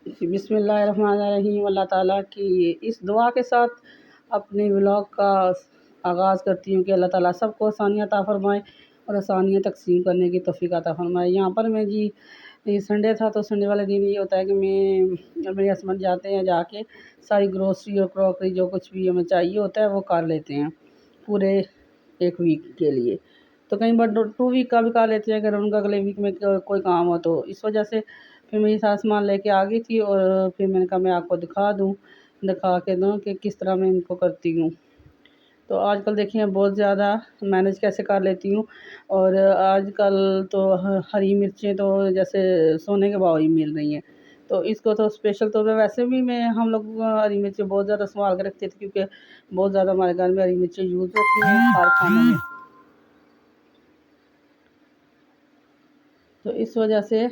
बिस्मिल्लाहिर्रहमानिर्रहीम। अल्लाह ताला की इस दुआ के साथ अपने व्लॉग का आगाज़ करती हूँ कि अल्लाह ताला सबको आसानियाँ अता फ़रमाए और आसानियाँ तक़सीम करने की तौफ़ीक़ अता फ़रमाए। यहाँ पर मैं जी संडे था तो संडे वाले दिन ये होता है कि मैं और मेरे हस्बैंड जाते हैं, जाके सारी ग्रोसरी और क्रॉकरी जो कुछ भी हमें चाहिए होता है वो कर लेते हैं पूरे 1 वीक के लिए। तो कई बार 2 वीक का भी कर लेते हैं अगर उनका अगले वीक में कोई काम हो तो। इस वजह से फिर मेरी सास सामान लेके आ गई थी और फिर मैंने कहा मैं आपको दिखा के दूँ कि किस तरह मैं इनको करती हूँ। तो आजकल देखिए बहुत ज़्यादा मैनेज कैसे कर लेती हूँ। और आजकल तो हरी मिर्चें तो जैसे सोने के भाव ही मिल रही हैं। तो इसको तो स्पेशल तौर पे वैसे भी हम लोग हरी मिर्चें बहुत ज़्यादा सँभाल के रखते थे क्योंकि बहुत ज़्यादा हमारे घर में हरी मिर्चें यूज़ होती हैं हर खाने में। तो इस वजह से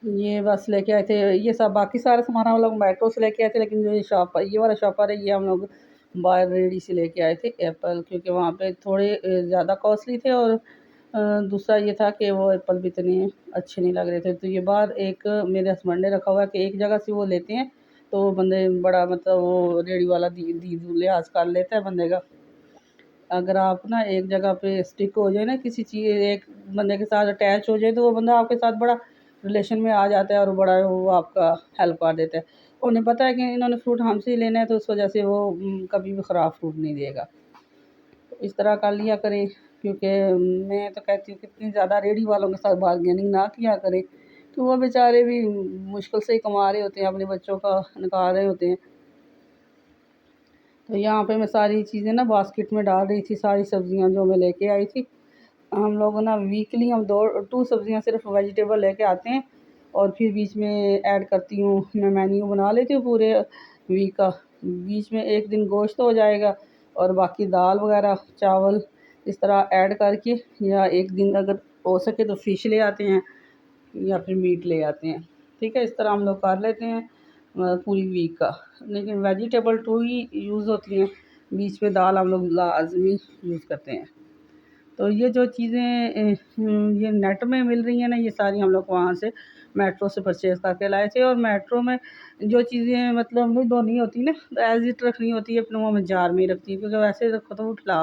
ये बस लेके आए थे, ये सब बाकी सारा सामान हम लोग मेट्रो से लेके आए थे, लेकिन जो ये वाला शॉपर है ये हम लोग बाहर रेडी से लेके आए थे एप्पल, क्योंकि वहाँ पे थोड़े ज़्यादा कॉस्टली थे और दूसरा ये था कि वो एप्पल भी इतने अच्छे नहीं लग रहे थे। तो ये बाहर एक मेरे हस्बैंड ने रखा हुआ है कि एक जगह से वो लेते हैं तो बंदे बड़ा मतलब वो रेडी वाला दी लिहाज कर लेता है बंदे का। अगर आप ना एक जगह पे स्टिक हो जाए ना किसी चीज़ एक बंदे के साथ अटैच हो जाए तो वो बंदा आपके साथ बड़ा रिलेशन में आ जाता है और बड़ा वो आपका हेल्प कर देता है। उन्हें पता है कि इन्होंने फ्रूट हमसे ही लेना है तो उस वजह से वो कभी भी ख़राब फ्रूट नहीं देगा। तो इस तरह कर लिया करें, क्योंकि मैं तो कहती हूँ कितनी ज़्यादा रेहड़ी वालों के साथ बार्गेनिंग ना किया करें, तो वो बेचारे भी मुश्किल से ही कमा रहे होते हैं, अपने बच्चों का निकाल रहे होते हैं। तो यहाँ पे मैं सारी चीज़ें ना बास्केट में डाल रही थी, सारी सब्ज़ियाँ जो मैं लेके आई थी। हम लोग ना वीकली हम 2 सब्ज़ियाँ सिर्फ वेजिटेबल लेके आते हैं और फिर बीच में ऐड करती हूँ, मैं मेन्यू बना लेती हूँ पूरे वीक का। बीच में एक दिन गोश्त हो जाएगा और बाकी दाल वगैरह चावल इस तरह ऐड करके, या एक दिन अगर हो सके तो फ़िश ले आते हैं या फिर मीट ले आते हैं। ठीक है, इस तरह हम लोग कर लेते हैं पूरी वीक का। लेकिन वेजिटेबल 2 ही यूज़ होती हैं, बीच में दाल हम लोग लाज़मी यूज़ करते हैं। तो ये जो चीज़ें ये नेट में मिल रही हैं ना, ये सारी हम लोग वहाँ से मेट्रो से परचेज़ करके लाए थे। और मेट्रो में जो चीज़ें मतलब नहीं धोनी होती ना, एज़ इट रखनी होती है, अपने वो मैं जार में ही रखती हूँ, क्योंकि वैसे रखो तो वो खिला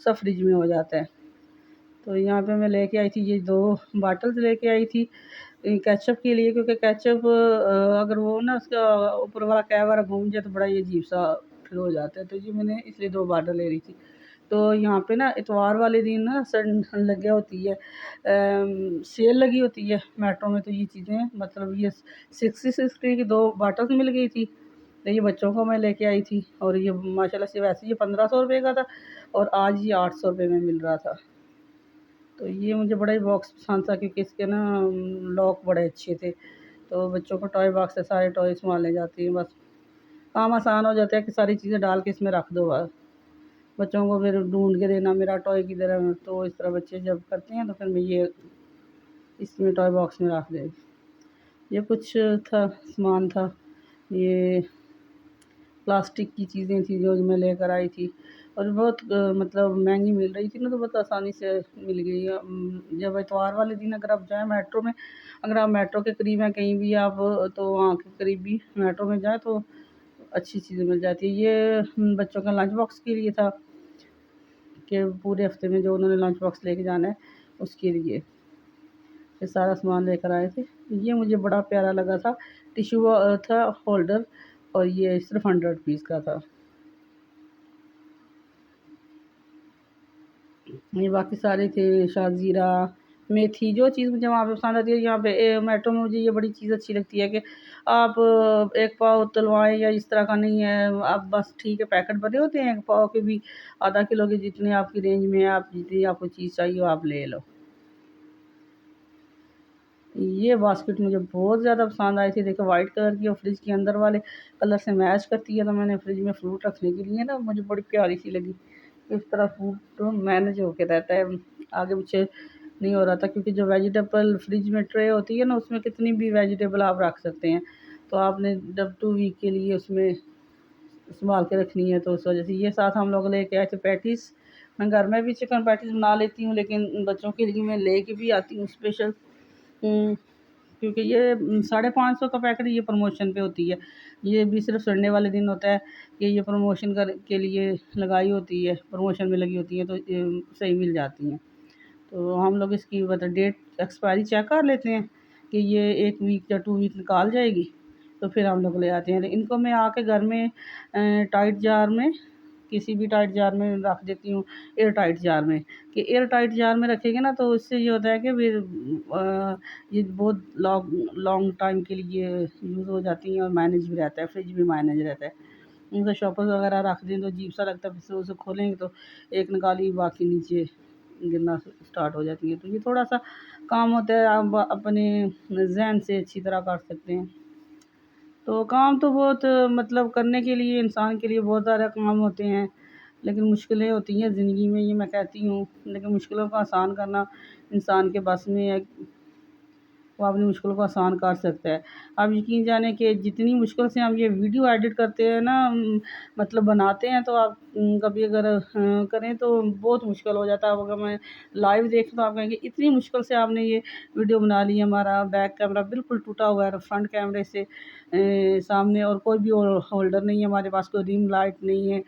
सब फ्रिज में हो जाता है। तो यहाँ पे मैं लेके आई थी ये 2 बॉटल्स लेके आई थी केचअप के लिए, क्योंकि केचअप अगर वो ना उसका ऊपर वाला कैप घूम जाए तो बड़ा ये अजीब-सा फिर हो जाता है। तो ये मैंने इसलिए 2 बॉटल ले रही थी। तो यहाँ पे ना इतवार वाले दिन ना लगे होती है सेल लगी होती है मेट्रो में, तो ये चीज़ें मतलब ये 60 की 2 बॉटल्स मिल गई थी। तो ये बच्चों को मैं लेके आई थी और ये माशाल्लाह से वैसे ये 1500 रुपए का था और आज ये 800 रुपए में मिल रहा था। तो ये मुझे बड़ा ही बॉक्स पसंद था, क्योंकि इसके ना लॉक बड़े अच्छे थे। तो बच्चों को टॉय बॉक्स से सारे टॉय सँभालने जाती हैं, बस काम आसान हो जाता है कि सारी चीज़ें डाल के इसमें रख दो बस। बच्चों को फिर ढूँढ के देना मेरा टॉय किधर है, तो इस तरह बच्चे जब करते हैं तो फिर मैं ये इसमें टॉय बॉक्स में रख देती। ये कुछ था सामान था, ये प्लास्टिक की चीज़ें थी जो मैं लेकर आई थी और बहुत मतलब महंगी मिल रही थी ना, तो बहुत आसानी से मिल गई। जब इतवार वाले दिन अगर आप जाएँ मेट्रो में, अगर आप मेट्रो के करीब हैं कहीं भी आप, तो वहाँ के करीब भी मेट्रो में जाएँ तो अच्छी चीज़ें मिल जाती है। ये बच्चों का लंच बॉक्स के लिए था कि पूरे हफ्ते में जो उन्होंने लंच बॉक्स लेके जाना है उसके लिए ये सारा सामान लेकर आए थे। ये मुझे बड़ा प्यारा लगा था, टिश्यू था होल्डर और ये सिर्फ 100 रुपीज़ का था। ये बाकी सारे थे शाज़ीरा, मेथी, जो चीज़ मुझे वहाँ पे पसंद आती है। यहाँ पे मेट्रो में मुझे ये बड़ी चीज़ अच्छी लगती है कि आप एक पाव तलवाएँ या इस तरह का नहीं है, आप बस ठीक है पैकेट भरे होते हैं, 1 पाव के भी आधा किलो के जितने आपकी रेंज में है, आप जितनी आपको चीज़ चाहिए वो आप ले लो। ये बास्केट मुझे बहुत ज़्यादा पसंद आई थी। देखो वाइट कलर की और फ्रिज के अंदर वाले कलर से मैच करती है, तो मैंने फ्रिज में फ्रूट रखने के लिए ना मुझे बड़ी प्यारी सी लगी। इस तरह फ्रूट तो मैनेज होके रहता है, आगे पीछे नहीं हो रहा था, क्योंकि जो वेजिटेबल फ्रिज में ट्रे होती है ना उसमें कितनी भी वेजिटेबल आप रख सकते हैं। तो आपने जब 2 वीक के लिए उसमें सँभाल के रखनी है, तो उस वजह से ये साथ हम लोग लेके आए थे पैटीज़। मैं घर में भी चिकन पैटीज़ बना लेती हूँ, लेकिन बच्चों के लिए मैं लेके भी आती हूँ स्पेशल। क्योंकि ये 550 का पैकेट ये प्रमोशन पे होती है। ये भी सिर्फ संडे वाले दिन होता है कि ये प्रमोशन कर के लिए लगाई होती है, प्रमोशन में लगी होती है, तो ये सही मिल जाती हैं। तो हम लोग इसकी मतलब डेट एक्सपायरी चेक कर लेते हैं कि ये 1 वीक या 2 वीक निकाल जाएगी, तो फिर हम लोग ले आते हैं। इनको मैं आके घर में टाइट जार में, किसी भी टाइट जार में रख देती हूँ, एयर टाइट जार में, कि एयर टाइट जार में रखेंगे ना तो इससे ये होता है कि फिर ये बहुत लॉन्ग लॉन्ग टाइम के लिए यूज़ हो जाती हैं और मैनेज भी रहता है, फ्रिज भी मैनेज रहता है। उनका शॉपर्स वगैरह रख दें तो अजीब सा लगता है, फिर उसे खोलेंगे तो एक निकाली बाकी नीचे गिरना स्टार्ट हो जाती है। तो ये थोड़ा सा काम होता है, आप अपने जहन से अच्छी तरह कर सकते हैं। तो काम तो बहुत मतलब करने के लिए इंसान के लिए बहुत सारे काम होते हैं, लेकिन मुश्किलें होती हैं ज़िंदगी में, ये मैं कहती हूँ। लेकिन मुश्किलों को आसान करना इंसान के बस में है, वो अपनी मुश्किल को आसान कर सकता है। आप यकीन जानें कि जितनी मुश्किल से हम ये वीडियो एडिट करते हैं ना, मतलब बनाते हैं, तो आप कभी अगर करें तो बहुत मुश्किल हो जाता है। अब अगर मैं लाइव देखें तो आप कहेंगे इतनी मुश्किल से आपने ये वीडियो बना ली है। हमारा बैक कैमरा बिल्कुल टूटा हुआ है, फ्रंट कैमरे से सामने और कोई भी होल्डर नहीं है हमारे पास, कोई रिंग लाइट नहीं है।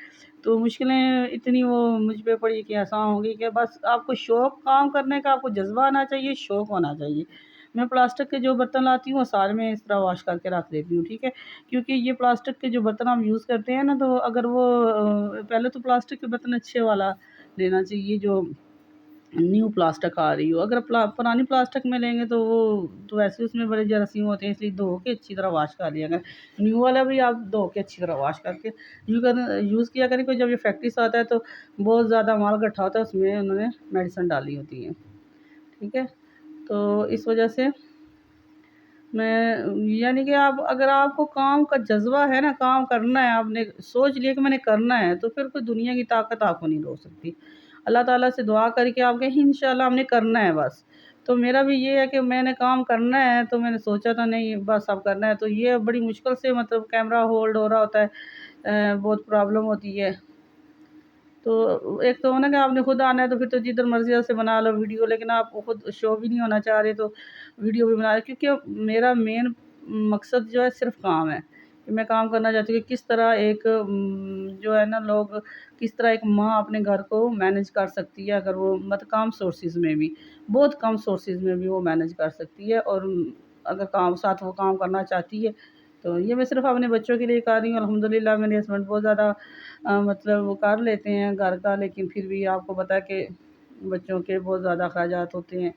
तो मुश्किलें इतनी वो मुझ पे पड़ी कि आसान होंगी कि बस आपको शौक काम करने का, आपको जज़्बा आना चाहिए, शौक होना चाहिए। मैं प्लास्टिक के जो बर्तन लाती हूँ वो सारे में इस तरह वॉश करके रख देती हूँ, ठीक है। क्योंकि ये प्लास्टिक के जो बर्तन हम यूज़ करते हैं ना, तो अगर वो पहले तो प्लास्टिक के बर्तन अच्छे वाला लेना चाहिए जो न्यू प्लास्टिक आ रही हो। अगर पुरानी प्लास्टिक में लेंगे तो वो तो वैसे उसमें बड़े जरासीम होते हैं, इसलिए धो के अच्छी तरह वॉश कर लिया करें। न्यू वाला भी आप धो के अच्छी तरह वॉश करके यूज़ किया करें। कोई जब ये फैक्ट्री से आता है तो बहुत ज़्यादा माल इकट्ठा होता है, उसमें उन्होंने मेडिसिन डाली होती है, ठीक है। तो इस वजह से मैं यानी कि आप अगर आपको काम का जज़्बा है ना, काम करना है, आपने सोच लिया कि मैंने करना है, तो फिर कोई दुनिया की ताकत आपको नहीं रोक सकती। अल्लाह ताला से दुआ करके आप कहें इंशाल्लाह हमने करना है बस। तो मेरा भी ये है कि मैंने काम करना है, तो मैंने सोचा था नहीं बस अब करना है। तो ये बड़ी मुश्किल से मतलब कैमरा होल्ड हो रहा होता है, बहुत प्रॉब्लम होती है। तो एक तो हो ना कि आपने खुद आना है तो फिर तो जिधर मर्ज़ी से बना लो वीडियो, लेकिन आप खुद शो भी नहीं होना चाह रहे तो वीडियो भी बना रहे। क्योंकि मेरा मेन मकसद जो है सिर्फ़ काम है, कि मैं काम करना चाहती हूँ कि किस तरह एक जो है ना लोग, किस तरह एक माँ अपने घर को मैनेज कर सकती है, अगर वो मतलब कम सोर्सेज़ में भी, बहुत कम सोर्सेज़ में भी वो मैनेज कर सकती है। और अगर काम साथ वो काम करना चाहती है, तो ये मैं सिर्फ़ अपने बच्चों के लिए कर रही हूँ। अल्हम्दुलिल्लाह मेरे हस्बैंड बहुत ज़्यादा मतलब वो कर लेते हैं घर का, लेकिन फिर भी आपको पता है कि बच्चों के बहुत ज़्यादा अख़राजात होते हैं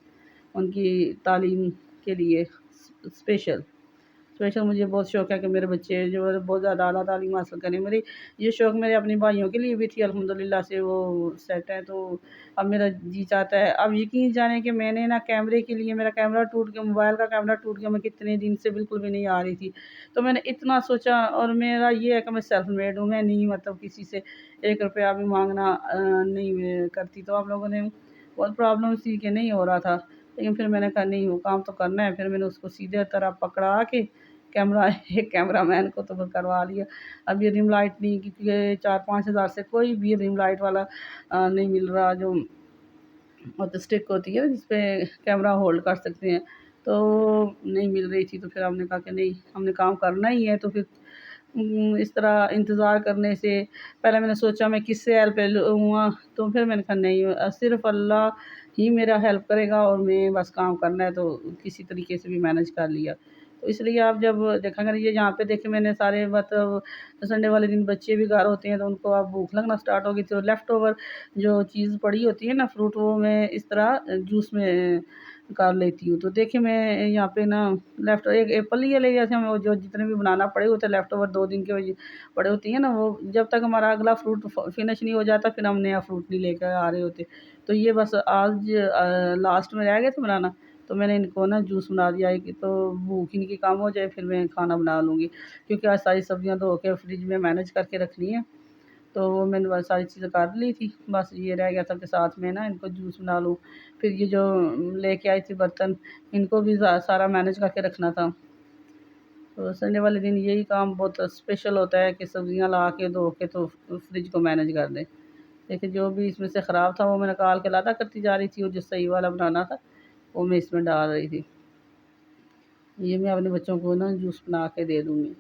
उनकी तालीम के लिए। स्पेशल स्पेशल मुझे बहुत शौक़ है कि मेरे बच्चे जो है बहुत ज़्यादा आला तालीम हासिल करें। मेरी ये शौक़ मेरे अपने भाइयों के लिए भी थी, अल्हम्दुलिल्लाह से वो सेट है। तो अब मेरा जी चाहता है, अब यकीन जाने कि मैंने ना कैमरे के लिए, मेरा कैमरा टूट गया, मोबाइल का कैमरा टूट गया, मैं कितने दिन से बिल्कुल भी नहीं आ रही थी। तो मैंने इतना सोचा, और मेरा ये है कि मैं सेल्फ मेड हूँ, मैं नहीं मतलब किसी से 1 रुपया भी माँगना नहीं मैं करती। तो आप लोगों ने बहुत प्रॉब्लम थी कि नहीं हो रहा था, लेकिन फिर मैंने कहा नहीं वो काम तो करना है। फिर मैंने उसको सीधे तरह पकड़ा के कैमरा एक कैमरामैन को तो करवा लिया। अब ये रिम लाइट नहीं, क्योंकि 4-5 हज़ार से कोई भी रिम लाइट वाला नहीं मिल रहा जो मतलब स्टिक होती है जिसपे कैमरा होल्ड कर सकते हैं, तो नहीं मिल रही थी। तो फिर हमने कहा कि नहीं हमने काम करना ही है। तो फिर इस तरह इंतज़ार करने से पहले मैंने सोचा मैं किससे हेल्प लूँगा, तो फिर मैंने कहा नहीं सिर्फ़ अल्लाह ही मेरा हेल्प करेगा और मैं बस काम करना है। तो किसी तरीके से भी मैनेज कर लिया। तो इसलिए आप जब देखा करिए, यहाँ पे देखिए मैंने सारे मतलब संडे वाले दिन बच्चे भी घर होते हैं, तो उनको अब भूख लगना स्टार्ट हो गई। तो लेफ़्ट ओवर जो चीज़ पड़ी होती है ना फ्रूट, वो मैं इस तरह जूस में कर लेती हूँ। तो देखिए मैं यहाँ पे ना लेफ़्ट एक एप्पल ही ले लिया था, मैं वो जो जितने भी बनाना पड़े होते लेफ़्ट ओवर 2 दिन के वही पड़े होती हैं ना, वो जब तक हमारा अगला फ्रूट फिनिश नहीं हो जाता फिर हम नया फ्रूट नहीं लेकर आ रहे होते। तो ये बस आज लास्ट में रह गए थे बनाना, तो मैंने इनको ना जूस बना दिया है कि तो भूख इनकी कम हो जाए, फिर मैं खाना बना लूँगी। क्योंकि आज सारी सब्जियाँ धो के फ्रिज में मैनेज करके रखनी है, तो वो मैंने बस सारी चीज़ें कर ली थी। बस ये रह गया था कि साथ में ना इनको जूस बना लूँ। फिर ये जो लेके आई थी बर्तन, इनको भी सारा मैनेज करके रखना था। तो संडे वाले दिन यही काम बहुत स्पेशल होता है कि सब्जियाँ ला के धो के तो फ्रिज को मैनेज कर दें। देखिए जो भी इसमें से ख़राब था वो मैं निकाल के लादा करती जा रही थी, और जो सही वाला बनाना था वो मैं इसमें डाल रही थी। ये मैं अपने बच्चों को ना जूस बना के दे दूँगी।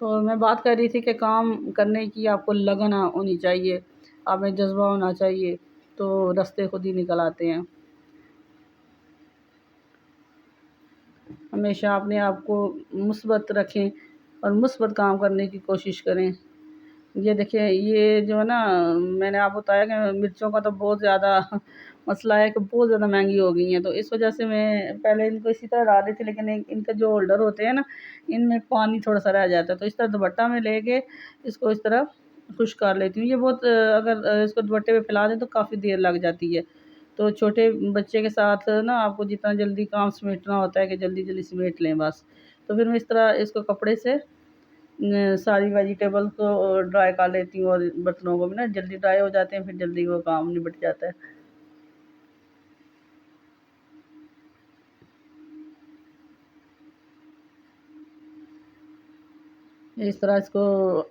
तो मैं बात कर रही थी कि काम करने की आपको लगन होनी चाहिए, आप में जज़्बा होना चाहिए, तो रास्ते खुद ही निकल आते हैं। हमेशा अपने आप को मुस्बत रखें और मुस्बत काम करने की कोशिश करें। ये देखिए, ये जो है ना, मैंने आपको बताया कि मिर्चों का तो बहुत ज़्यादा मसला है कि बहुत ज़्यादा महंगी हो गई हैं, तो इस वजह से मैं पहले इनको इसी तरह डाल रही थी, लेकिन इनके जो होल्डर होते हैं ना, इनमें पानी थोड़ा सा रह जाता है, तो इस तरह दुपट्टा में लेके इसको इस तरह खुश कर लेती हूँ। ये बहुत अगर इसको दुपट्टे पे फैला दें तो काफ़ी देर लग जाती है। तो छोटे बच्चे के साथ ना आपको जितना जल्दी काम समेटना होता है कि जल्दी जल्दी समेट लें बस। तो फिर मैं इस तरह इसको कपड़े से सारी वेजिटेबल को ड्राई कर लेती हूँ, और बर्तनों को भी ना जल्दी ड्राई हो जाते हैं, फिर जल्दी वो काम निबट जाता है। इस तरह इसको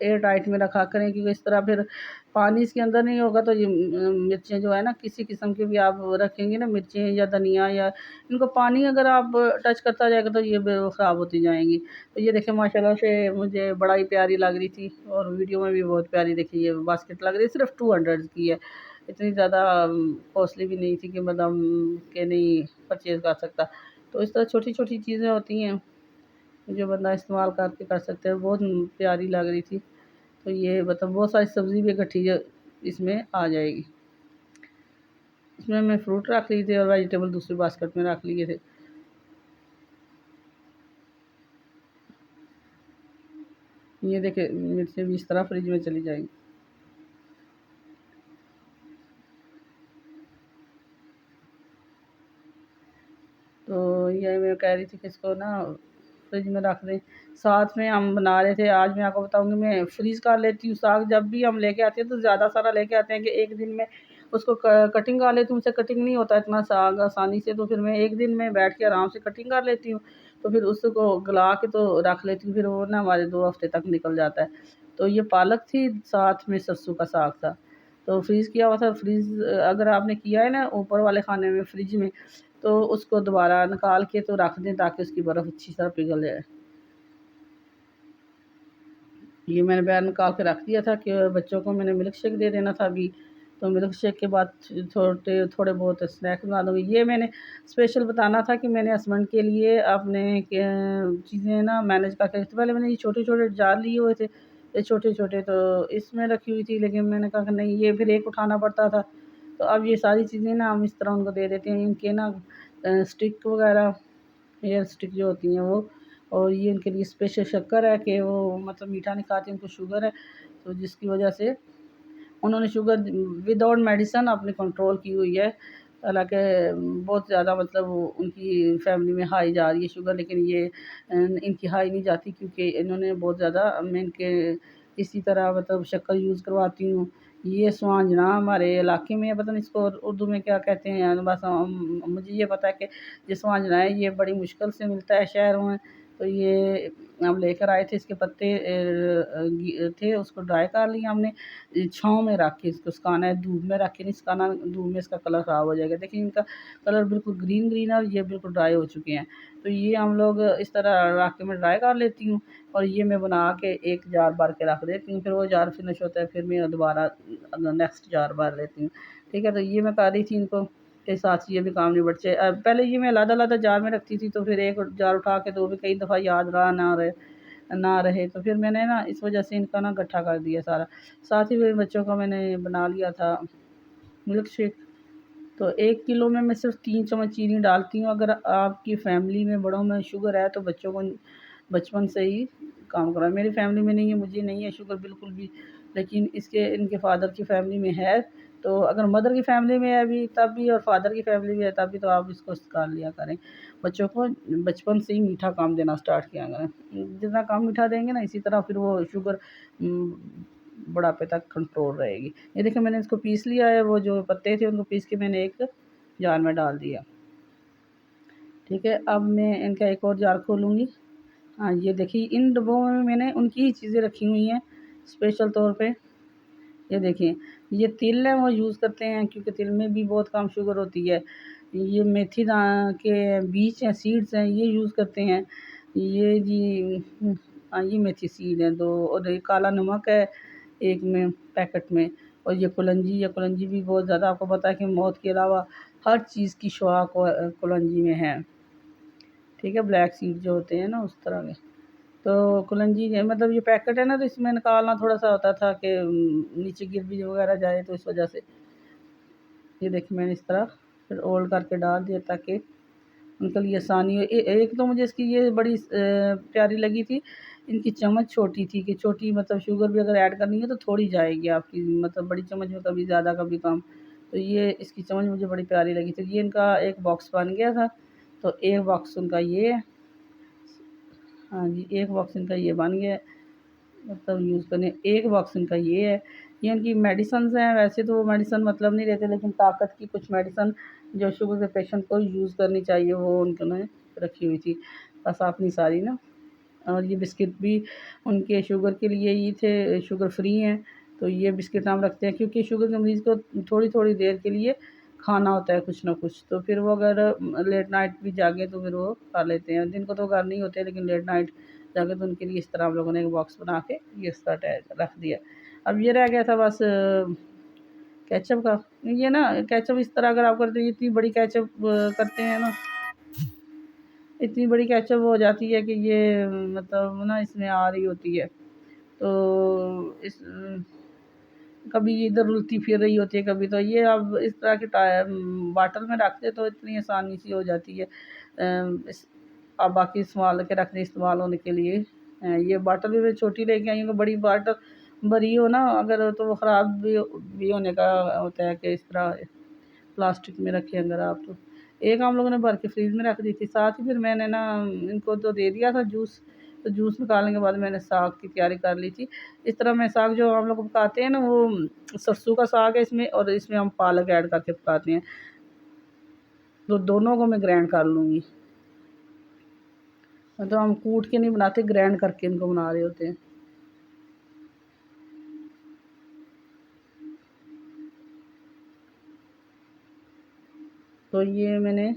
एयर टाइट में रखा करें, क्योंकि इस तरह फिर पानी इसके अंदर नहीं होगा तो ये मिर्चें जो है ना, किसी किस्म की भी आप रखेंगे ना, मिर्चें या धनिया या इनको पानी अगर आप टच करता जाएगा तो ये ख़राब होती जाएंगी। तो ये देखिए, माशाल्लाह से मुझे बड़ा ही प्यारी लग रही थी, और वीडियो में भी बहुत प्यारी दिखी। ये बास्केट लग रही है, सिर्फ 200 की है, इतनी ज़्यादा कॉस्टली भी नहीं थी कि मतलब कि नहीं परचेज़ कर सकता। तो इस तरह छोटी छोटी चीज़ें होती हैं जो बंदा इस्तेमाल करके कर सकते हैं। बहुत प्यारी लग रही थी। तो ये मतलब बहुत सारी सब्ज़ी भी इकट्ठी इसमें आ जाएगी। इसमें मैं फ्रूट रख लिए थे और वेजिटेबल दूसरी बास्केट में रख लिए थे। ये देखिए, मिर्चें भी इस तरह फ्रिज में चली जाएंगी। तो ये मैं कह रही थी कि इसको ना फ्रिज में रख दें। साथ में हम बना रहे थे, आज मैं आपको बताऊँगी, मैं फ्रीज़ कर लेती हूँ साग। जब भी हम लेके आते हैं तो ज़्यादा सारा लेके आते हैं कि एक दिन में उसको कटिंग कर लेती हूँ। मुझसे कटिंग नहीं होता इतना साग आसानी से, तो फिर मैं एक दिन में बैठ के आराम से कटिंग कर लेती हूँ। तो फिर उसको गला के तो रख लेती हूँ, फिर वो ना हमारे 2 हफ़्ते तक निकल जाता है। तो ये पालक थी, साथ में सरसों का साग था। तो फ्रीज़ किया हुआ था। अगर आपने किया है ना ऊपर वाले खाने में फ्रिज में, तो उसको दोबारा निकाल के तो रख दें ताकि उसकी बर्फ़ अच्छी तरह पिघल जाए। ये मैंने बाहर निकाल के रख दिया था कि बच्चों को मैंने मिल्क शेक दे देना था अभी, तो मिल्क शेक के बाद थोड़े बहुत स्नैक्स बना दूँगी। ये मैंने स्पेशल बताना था कि मैंने हस्बैंड के लिए अपने चीज़ें ना मैनेज करके, तो पहले मैंने ये छोटे-छोटे जार लिए हुए थे, ये छोटे-छोटे तो इसमें रखी हुई थी, लेकिन मैंने कहा कि नहीं, ये फिर एक उठाना पड़ता था। तो अब ये सारी चीज़ें ना हम इस तरह उनको दे देते हैं। इनके ना स्टिक वग़ैरह, हेयर स्टिक जो होती हैं वो, और ये इनके लिए स्पेशल शक्कर है कि वो मतलब मीठा नहीं खाते, उनको शुगर है, तो जिसकी वजह से उन्होंने शुगर विदाउट मेडिसिन अपने कंट्रोल की हुई है। हालाँकि बहुत ज़्यादा मतलब उनकी फैमिली में हाई जा रही है शुगर, लेकिन ये इनकी हाई नहीं जाती, क्योंकि इन्होंने बहुत ज़्यादा, मैं इनके इसी तरह मतलब शक्कर यूज़ करवाती हूँ। ये स्वांजना हमारे इलाके में है, पता नहीं इसको उर्दू में क्या कहते हैं, बस मुझे ये पता है कि ये स्वांजना है, ये बड़ी मुश्किल से मिलता है शहरों में। तो ये हम लेकर आए थे, इसके पत्ते थे, उसको ड्राई कर लिया हमने, छाँव में रख के इसको सुखाना है, धूप में रख के नहीं सुखाना, धूप में इसका कलर ख़राब हो जाएगा। देखिए, इनका कलर बिल्कुल ग्रीन है और ये बिल्कुल ड्राई हो चुके हैं। तो ये हम लोग इस तरह रख के मैं ड्राई कर लेती हूँ, और ये मैं बना के एक जार भर के रख देती हूँ, फिर वो जार फिनिश होता है, फिर मैं दोबारा नेक्स्ट जार भर लेती हूँ। ठीक है, तो ये मैं कर रही थी इनको के साथ ये भी काम निबट जाए। पहले ये मैं अलग-अलग जार में रखती थी, तो फिर एक जार उठा के तो भी कई दफ़ा याद ना रहे, तो फिर मैंने ना इस वजह से इनका ना इकट्ठा कर दिया सारा। साथ ही मेरे बच्चों का मैंने बना लिया था मिल्क शेक। तो 1 किलो में मैं सिर्फ़ 3 चम्मच चीनी डालती हूँ। अगर आपकी फ़ैमिली में बड़ों में शुगर है तो बच्चों को बचपन से ही काम कराएँ। मेरी फ़ैमिली में नहीं है, मुझे नहीं है शुगर बिल्कुल भी, लेकिन इनके फ़ादर की फ़ैमिली में है। तो अगर मदर की फ़ैमिली में है अभी तब भी, और फ़ादर की फ़ैमिली में है तब भी, तो आप इसको सिखा लिया करें। बच्चों को बचपन से ही मीठा काम देना स्टार्ट किया करें। जितना कम मीठा देंगे ना, इसी तरह फिर वो शुगर उम, बुढ़ापे तक कंट्रोल रहेगी। ये देखिए, मैंने इसको पीस लिया है, वो जो पत्ते थे उनको पीस के मैंने एक जार में डाल दिया। ठीक है, अब मैं इनका एक और जार खोलूँगी। हाँ, ये देखिए, इन डिब्बों में मैंने उनकी ही चीज़ें रखी हुई हैं स्पेशल तौर पे। ये देखिए, ये तिल है वो यूज़ करते हैं, क्योंकि तिल में भी बहुत कम शुगर होती है। ये मेथी के बीज हैं, सीड्स हैं, ये यूज़ करते हैं। ये जी हाँ, ये मेथी सीड हैं 2, और ये काला नमक है एक में पैकेट में, और ये कुलंजी भी बहुत ज़्यादा, आपको पता है कि मौत के अलावा हर चीज़ की शुआ कुलंजी में है। ठीक है, ब्लैक सीड जो होते हैं ना उस तरह के। तो कुलंजी मतलब ये पैकेट है ना, तो इसमें निकालना थोड़ा-सा होता था कि नीचे गिर भी वगैरह जाए, तो इस वजह से ये देखिए मैंने इस तरह फिर ओल्ड करके डाल दिया ताकि उनके लिए आसानी हो। एक तो मुझे इसकी ये बड़ी प्यारी लगी थी, इनकी चम्मच छोटी थी कि छोटी मतलब शुगर भी अगर ऐड करनी है तो थोड़ी जाएगी आपकी, मतलब बड़ी चम्मच में कभी ज़्यादा कभी कम। तो ये इसकी चम्मच मुझे बड़ी प्यारी लगी थी। ये इनका एक बॉक्स बन गया था, तो एक बॉक्स उनका ये है। हाँ जी, एक बॉक्स इनका ये बन गया है, मतलब यूज़ करने एक बॉक्स इनका ये है। ये इनकी मेडिसिन्स हैं, वैसे तो वो मेडिसिन मतलब नहीं रहते, लेकिन ताकत की कुछ मेडिसिन जो शुगर के पेशेंट को यूज़ करनी चाहिए वो उन्होंने रखी हुई थी, बस अपनी सारी ना। और ये बिस्किट भी उनके शुगर के लिए ही थे, शुगर फ्री हैं, तो ये बिस्किट हम रखते हैं क्योंकि शुगर के मरीज़ को थोड़ी-थोड़ी देर के लिए खाना होता है कुछ ना कुछ, तो फिर वो अगर लेट नाइट भी जागे तो फिर वो खा लेते हैं। दिन को तो घर नहीं होते, लेकिन लेट नाइट जाके तो उनके लिए इस तरह हम लोगों ने एक बॉक्स बना के ये इसका अटैच रख दिया। अब ये रह गया था बस केचप का। ये ना केचप इस तरह अगर आप करते हैं, इतनी बड़ी केचप करते हैं ना, इतनी बड़ी केचप हो जाती है कि ये मतलब ना इसमें आ रही होती है, तो इस कभी इधर उलती फिर रही होती है, कभी तो ये अब इस तरह के बाटल में रखते तो इतनी आसानी सी हो जाती है। इस अब बाकी इस्तेमाल के रख दें इस्तेमाल होने के लिए। ये बॉटल भी मैं छोटी लेके आई हूँ, बड़ी बॉटल भरी हो ना अगर तो वो ख़राब भी होने का होता है कि इस तरह प्लास्टिक में रखें अगर आप तो। एक हम लोगों ने भर के फ्रीज़ में रख दी थी, साथ ही फिर मैंने ना इनको तो दे दिया था जूस, तो जूस निकालने के बाद मैंने साग की तैयारी कर ली थी। इस तरह मैं साग जो हम लोग पकाते हैं ना वो सरसों का साग है इसमें, और इसमें हम पालक ऐड करके पकाते हैं, तो दोनों को मैं ग्राइंड कर लूँगी। मतलब हम कूट के नहीं बनाते, ग्राइंड करके इनको बना रहे होते हैं। तो ये मैंने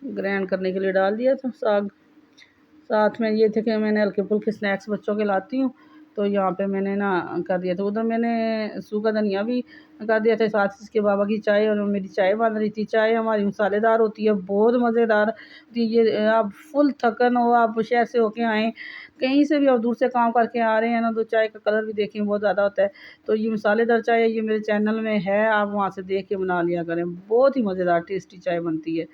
ग्राइंड करने के लिए डाल दिया था साग। साथ में ये थे कि मैंने हल्के-फुल्के स्नैक्स बच्चों के लाती हूँ, तो यहाँ पे मैंने ना कर दिया था। उधर मैंने सूखा धनिया भी कर दिया था, साथ इसके बाबा की चाय और मेरी चाय बन रही थी। चाय हमारी मसालेदार होती है, बहुत मज़ेदार होती है। ये आप फुल थकन हो, आप शहर से होके आएँ, कहीं से भी आप दूर से काम करके आ रहे हैं ना, तो चाय का कलर भी देखिए बहुत ज़्यादा होता है। तो ये मसालेदार चाय ये मेरे चैनल में है, आप वहाँ से देख के बना लिया करें। बहुत ही मज़ेदार टेस्टी चाय बनती है।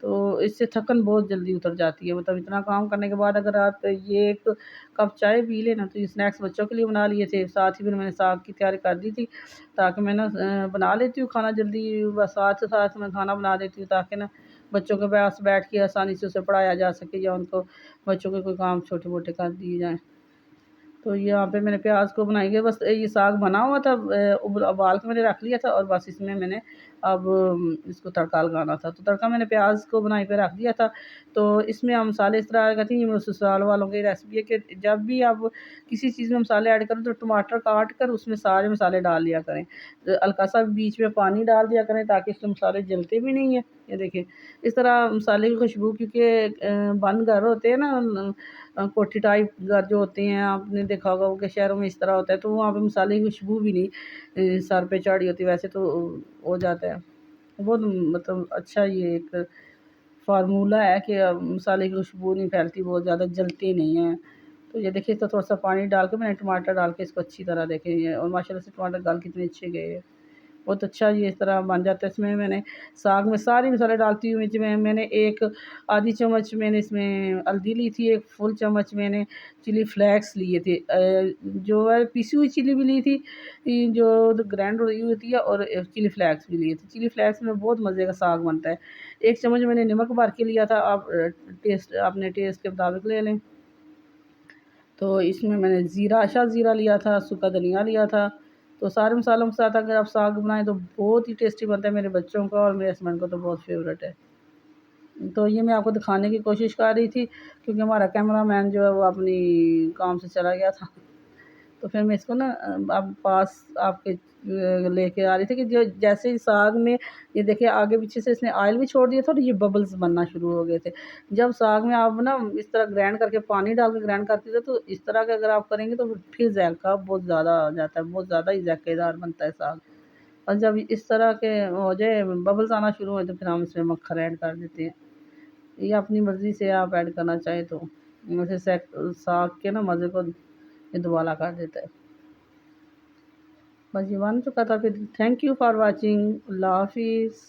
तो इससे थकन बहुत जल्दी उतर जाती है, मतलब इतना काम करने के बाद अगर आप ये 1 कप चाय पी लें ना, तो ये स्नैक्स बच्चों के लिए बना लिए थे, साथ ही फिर मैंने साग की तैयारी कर दी थी, ताकि मैं ना बना लेती हूँ खाना जल्दी, बस साथ-साथ मैं खाना बना देती हूँ ताकि ना बच्चों के पास बैठ के आसानी से उसे पढ़ाया जा सके या उनको बच्चों के कोई काम छोटे-मोटे कर दिए जाएँ। तो यहाँ पे मैंने प्याज को बनाई है, बस ये साग बना हुआ था, उबाल के मैंने रख लिया था, और बस इसमें मैंने अब इसको तड़का लगाना था। तो तड़का मैंने प्याज को बनाई पे रख दिया था। तो इसमें हम मसाले इस तरह करती हैं, मेरे ससुराल वालों की रेसिपी है कि जब भी आप किसी चीज़ में मसाले ऐड करें तो टमाटर काट कर उसमें सारे मसाले डाल लिया करें। हल्का सा बीच में पानी डाल दिया करें ताकि इसमें मसाले जलते भी नहीं हैं। ये देखिए इस तरह मसाले की खुशबू, क्योंकि बंद घर होते हैं ना, कोठी टाइप घर जो होते हैं, आपने देखा होगा वो कि शहरों में इस तरह होता है, तो वहाँ पे मसाले की खुशबू भी नहीं सर पे चढ़ी होती, वैसे तो हो जाता है। बहुत मतलब अच्छा ये एक फ़ॉर्मूला है कि मसाले की खुशबू नहीं फैलती, बहुत ज़्यादा जलते नहीं हैं। तो ये देखिए तो थोड़ा-सा पानी डाल के मैंने टमाटर डाल के इसको अच्छी तरह देखें ये, और माशाल्लाह से टमाटर दाल कितने अच्छे गए हैं। बहुत अच्छा ये इस तरह बन जाता है। इसमें मैंने साग में सारे मसाले डालती हूँ, इसमें मैंने एक आधी चम्मच मैंने इसमें हल्दी ली थी, एक फुल चम्मच मैंने चिली फ्लेक्स लिए थे, जो है पिसी हुई चिली भी ली थी, जो ग्राइंड हुई होती है, और चिली फ्लेक्स भी लिए थे। चिली फ्लेक्स में बहुत मज़े का साग बनता है। 1 चम्मच मैंने नमक भर के लिया था, आप टेस्ट अपने टेस्ट के मुताबिक ले लें। तो इसमें मैंने ज़ीरा लिया था, सूखा धनिया लिया था। तो सारे मसालों के साथ अगर आप साग बनाएँ तो बहुत ही टेस्टी बनता है, मेरे बच्चों का और मेरे हस्बैंड का तो बहुत फ़ेवरेट है। तो ये मैं आपको दिखाने की कोशिश कर रही थी, क्योंकि हमारा कैमरामैन जो है वो अपनी काम से चला गया था। तो फिर मैं इसको ना अब पास आपके लेके आ रही थी कि जो जैसे ही साग में ये देखिए आगे पीछे से इसने ऑयल भी छोड़ दिया था और ये बबल्स बनना शुरू हो गए थे। जब साग में आप ना इस तरह ग्राइंड करके पानी डाल के ग्राइंड करते थे तो इस तरह का अगर आप करेंगे तो फिर ज़ायका बहुत ज़्यादा आ जाता है, बहुत ज़्यादा ही ज़ायकेदार बनता है साग। और जब इस तरह के हो जाए बबल्स आना शुरू हो तो फिर हम इसमें मक्खन ऐड कर देते हैं। ये अपनी मर्ज़ी से आप ऐड करना चाहें तो। वैसे साग के ना मज़े को ये दुबाला कर देता है। बस ये बन चुका था फिर। Thank you for watching. अल्लाह हाफ़िज़।